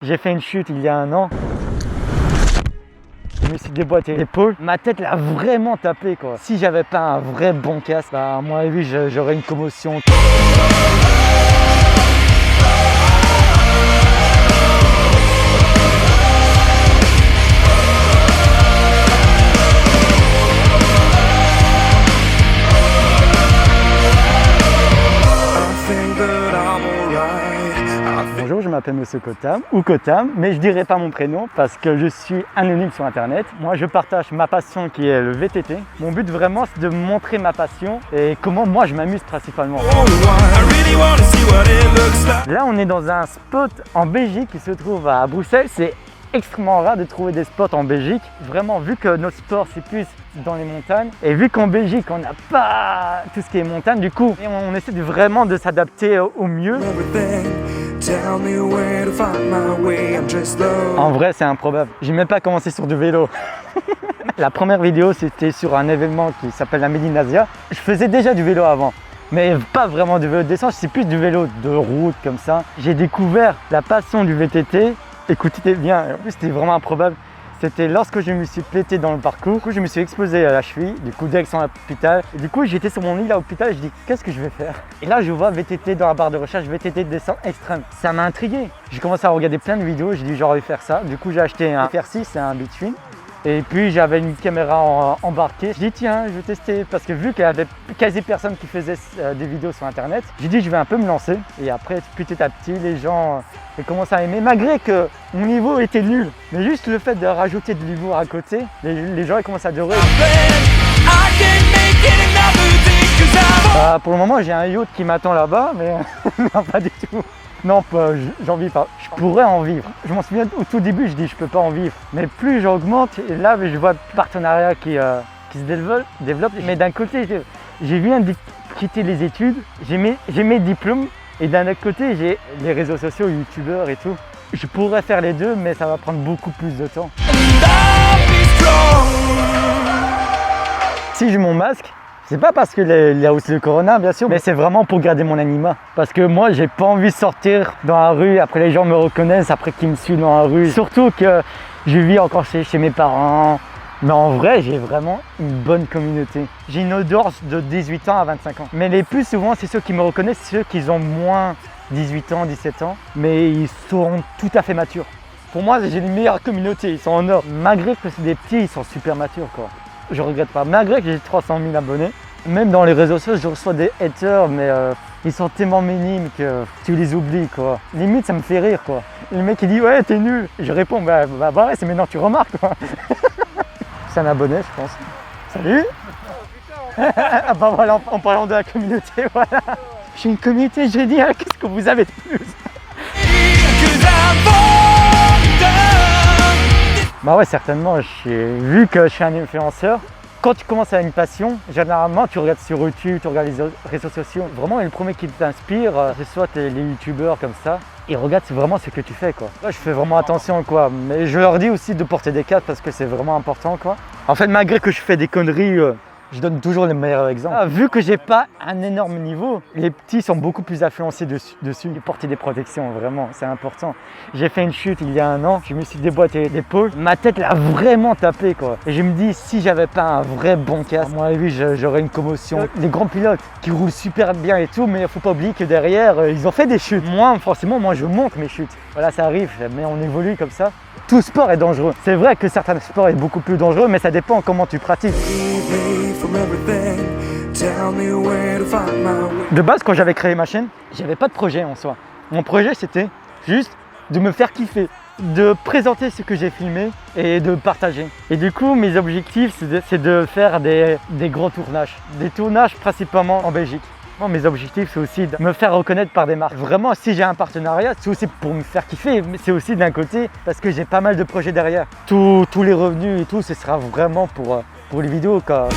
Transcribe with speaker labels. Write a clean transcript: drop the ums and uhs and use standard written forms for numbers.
Speaker 1: J'ai fait une chute il y a 1 an. Je me suis déboîté l'épaule. Ma tête l'a vraiment tapé quoi. Si j'avais pas un vrai bon casque, bah, à mon avis j'aurais une commotion. Bonjour, je m'appelle Monsieur Kotam ou Kotam, mais je dirai pas mon prénom parce que je suis anonyme sur internet. Moi je partage ma passion qui est le VTT. Mon but vraiment c'est de montrer ma passion et comment moi je m'amuse principalement. Là on est dans un spot en Belgique qui se trouve à Bruxelles. C'est extrêmement rare de trouver des spots en Belgique. Vraiment, vu que notre sport c'est plus dans les montagnes et vu qu'en Belgique on n'a pas tout ce qui est montagne, du coup on essaie vraiment de s'adapter au mieux. En vrai c'est improbable, j'ai même pas commencé sur du vélo. La première vidéo c'était sur un événement qui s'appelle la Médinasia. Je faisais déjà du vélo avant, mais pas vraiment du vélo de descente, c'est plus du vélo de route comme ça. J'ai découvert la passion du VTT. Écoutez bien, en plus c'était vraiment improbable. C'était lorsque je me suis pété dans le parcours, du coup, je me suis explosé à la cheville, du coup direction l'hôpital. Et du coup j'étais sur mon lit à l'hôpital et je dis qu'est-ce que je vais faire? Et là je vois VTT dans la barre de recherche, VTT de descente extrême. Ça m'a intrigué. J'ai commencé à regarder plein de vidéos, j'ai dit j'aurais dû faire ça. Du coup j'ai acheté un FR6, c'est un Between. Et puis j'avais une caméra embarquée. Je dis tiens, je vais tester parce que vu qu'il y avait quasi personne qui faisait des vidéos sur internet, j'ai dit je vais un peu me lancer. Et après petit à petit les gens ont commencé à aimer malgré que mon niveau était nul. Mais juste le fait de rajouter de l'humour à côté, les gens ils commencent à adorer. Pour le moment j'ai un yacht qui m'attend là-bas mais non pas du tout. Non, j'en vis pas. Je pourrais en vivre. Je m'en souviens au tout début, je dis je peux pas en vivre. Mais plus j'augmente, et là je vois le partenariat qui se développe. Mais d'un côté, je viens de quitter les études, j'ai mes diplômes, et d'un autre côté, j'ai les réseaux sociaux, youtubeurs et tout. Je pourrais faire les deux, mais ça va prendre beaucoup plus de temps. Si j'ai mon masque, c'est pas parce qu'il y a aussi le corona bien sûr, mais c'est vraiment pour garder mon anonymat. Parce que moi j'ai pas envie de sortir dans la rue, après les gens me reconnaissent, après qu'ils me suivent dans la rue. Surtout que je vis encore chez mes parents. Mais en vrai j'ai vraiment une bonne communauté. J'ai une audience de 18 ans à 25 ans. Mais les plus souvent c'est ceux qui me reconnaissent, ceux qui ont moins 18 ans, 17 ans. Mais ils sont tout à fait matures. Pour moi j'ai une meilleure communauté, ils sont en or. Malgré que c'est des petits, ils sont super matures quoi. Je regrette pas, malgré que j'ai 300 000 abonnés. Même dans les réseaux sociaux, je reçois des haters, mais ils sont tellement minimes que tu les oublies quoi. Limite, ça me fait rire quoi. Le mec il dit ouais, t'es nul. Je réponds bah ouais, c'est maintenant que tu remarques quoi. C'est un abonné, je pense. Salut. Ah bah voilà, en parlant de la communauté, voilà. J'ai une communauté géniale, qu'est-ce que vous avez de plus? Bah ouais, certainement, vu que je suis un influenceur, quand tu commences à une passion, généralement tu regardes sur YouTube, tu regardes les réseaux sociaux. Vraiment, le premier qui t'inspire, c'est soit les youtubeurs comme ça, et regarde vraiment ce que tu fais quoi. Là, je fais vraiment attention quoi, mais je leur dis aussi de porter des casques parce que c'est vraiment important quoi. En fait, malgré que je fais des conneries, je donne toujours le meilleur exemple. Vu que j'ai pas un énorme niveau, les petits sont beaucoup plus influencés dessus. De porter des protections, vraiment, c'est important. J'ai fait une chute il y a 1 an, je me suis déboîté l'épaule. Ma tête l'a vraiment tapé quoi. Et je me dis, si j'avais pas un vrai bon casque, à mon avis, j'aurais une commotion. Les grands pilotes qui roulent super bien et tout, mais il faut pas oublier que derrière, ils ont fait des chutes. Moi, forcément, moi je monte mes chutes. Voilà, ça arrive, mais on évolue comme ça. Tout sport est dangereux. C'est vrai que certains sports sont beaucoup plus dangereux, mais ça dépend comment tu pratiques. De base, quand j'avais créé ma chaîne, j'avais pas de projet en soi. Mon projet, c'était juste de me faire kiffer, de présenter ce que j'ai filmé et de partager. Et du coup, mes objectifs, c'est de faire des gros tournages. Des tournages principalement en Belgique. Mes objectifs, c'est aussi de me faire reconnaître par des marques. Vraiment, si j'ai un partenariat, c'est aussi pour me faire kiffer, mais c'est aussi d'un côté parce que j'ai pas mal de projets derrière. Tous les revenus et tout, ce sera vraiment pour les vidéos quoi.